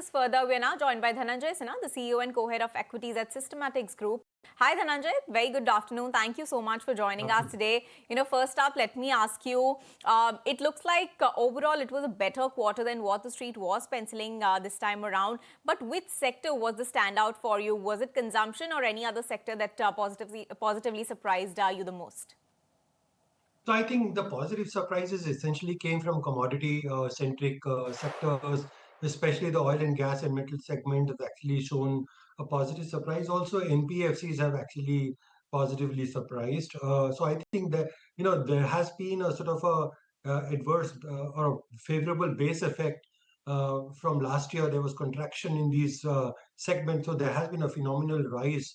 this further, we are now joined by Dhananjay Sinha, the CEO and Co-Head of Equities at Systematix Group. Hi Dhananjay, very good afternoon. Thank you so much for joining us today. First up, let me ask you, it looks like overall it was a better quarter than what the street was penciling this time around. But which sector was the standout for you? Was it consumption or any other sector that positively surprised you the most? So I think the positive surprises essentially came from commodity-centric sectors, especially the oil and gas and metal segment has actually shown a positive surprise. Also, NBFCs have actually positively surprised. So I think that there has been a sort of a adverse or favorable base effect from last year. There was contraction in these segments, so there has been a phenomenal rise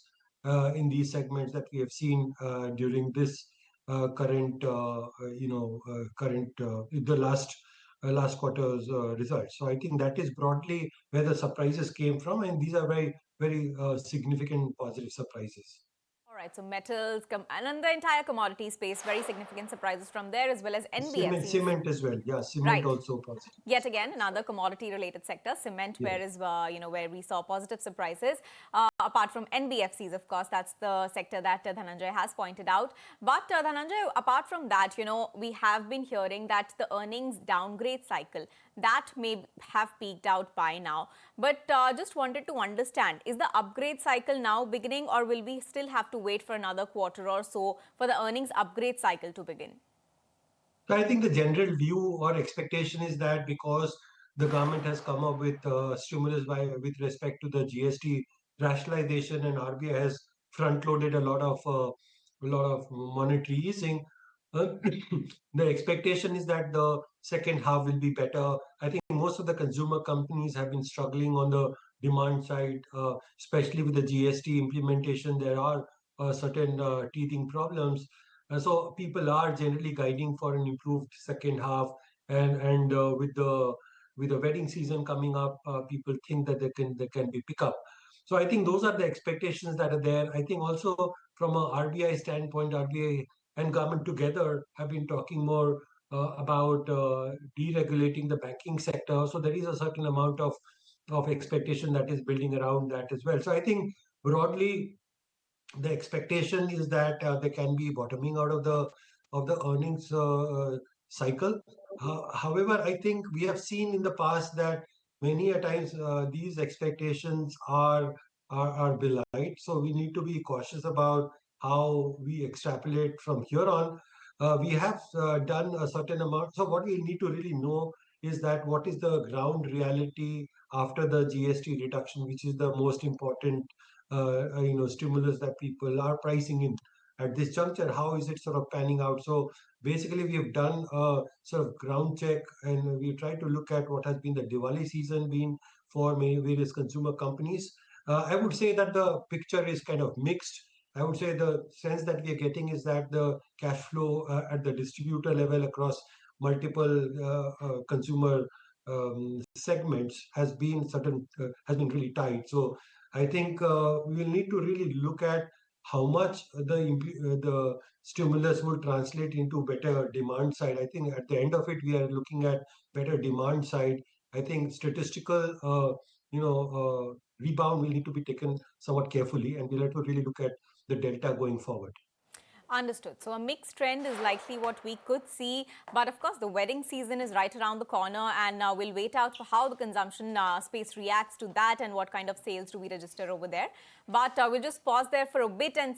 in these segments that we have seen during this current the last quarter's results. So I think that is broadly where the surprises came from, and these are very significant positive surprises. All right, so metals and then the entire commodity space, very significant surprises from there as well as NBFCs. Cement as well, yeah, cement Right. also positive. Yet again, another commodity-related sector, cement, Yeah. where we saw positive surprises. Apart from NBFCs, of course, that's the sector that Dhananjay has pointed out. But Dhananjay, apart from that, we have been hearing that the earnings downgrade cycle, that may have peaked out by now. But just wanted to understand, is the upgrade cycle now beginning, or will we still have to wait for another quarter or so for the earnings upgrade cycle to begin? So I think the general view or expectation is that because the government has come up with stimulus with respect to the GST rationalization, and RBI has front-loaded a lot of monetary easing, uh, the expectation is that the second half will be better. I think most of the consumer companies have been struggling on the demand side, especially with the GST implementation. There are certain teething problems. So people are generally guiding for an improved second half, and with the wedding season coming up, people think that there can be pickup. So I think those are the expectations that are there. I think also from a RBI standpoint, RBI and government together have been talking more about deregulating the banking sector. So there is a certain amount of expectation that is building around that as well. So I think broadly the expectation is that there can be bottoming out of the earnings cycle. However, I think we have seen in the past that many a times these expectations are belied. So we need to be cautious about how we extrapolate from here on. We have done a certain amount. So what we need to really know is that what is the ground reality after the GST reduction, which is the most important stimulus that people are pricing in at this juncture. How is it sort of panning out? So basically we have done a sort of ground check, and we try to look at what has been the Diwali season been for many various consumer companies. I would say that the picture is kind of mixed. I would say the sense that we are getting is that the cash flow at the distributor level across multiple consumer segments has been really tight. So I think we will need to really look at how much the stimulus will translate into better demand side. I think at the end of it, we are looking at better demand side. I think statistical, rebound will need to be taken somewhat carefully, and we'll have to really look at the delta going forward. Understood. So a mixed trend is likely what we could see. But of course, the wedding season is right around the corner, and we'll wait out for how the consumption space reacts to that and what kind of sales do we register over there. But we'll just pause there for a bit and